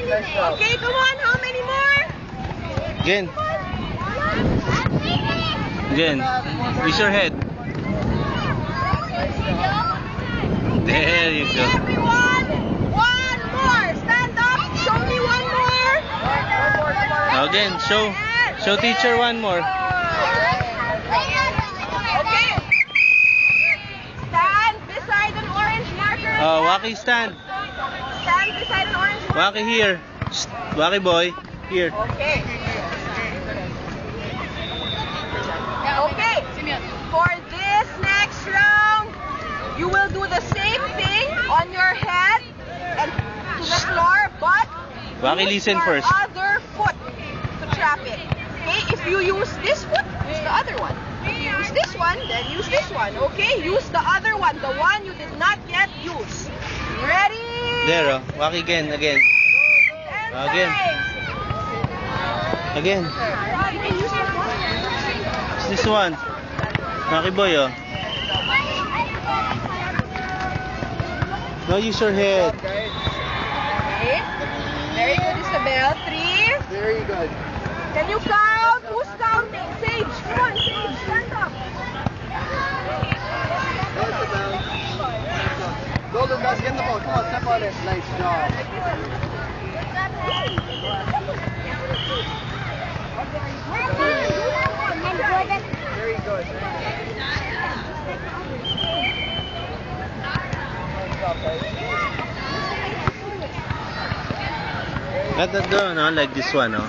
Okay, come on. How many more? Again. Again. Use your head. There you go. Everyone, one more. Stand up. Show me one more. Again, show teacher one more. Okay. Stand beside an orange marker. Oh, Waki stand. Stand beside an orange marker. Waki here. Waki boy, here. Okay. Okay. For this next round, you will do the same thing on your head and to the floor, but Waki, use listen your first. other foot to trap it. Okay, if you use this foot, use the other one. If you use this one, then use this one. Okay, use the other one, the one you did not yet use. Ready? There, oh. Waki again. Again. Again. It's this one. Waki boy, oh. No, use your head. Okay. Very good, Isabel. 3. Very good. Can you count? Who's counting? Sage, come on, Sage, stand up. Golden Dust, get the ball. Come on, step on it. Nice job. Very good. Let that go, no? Like this one, oh.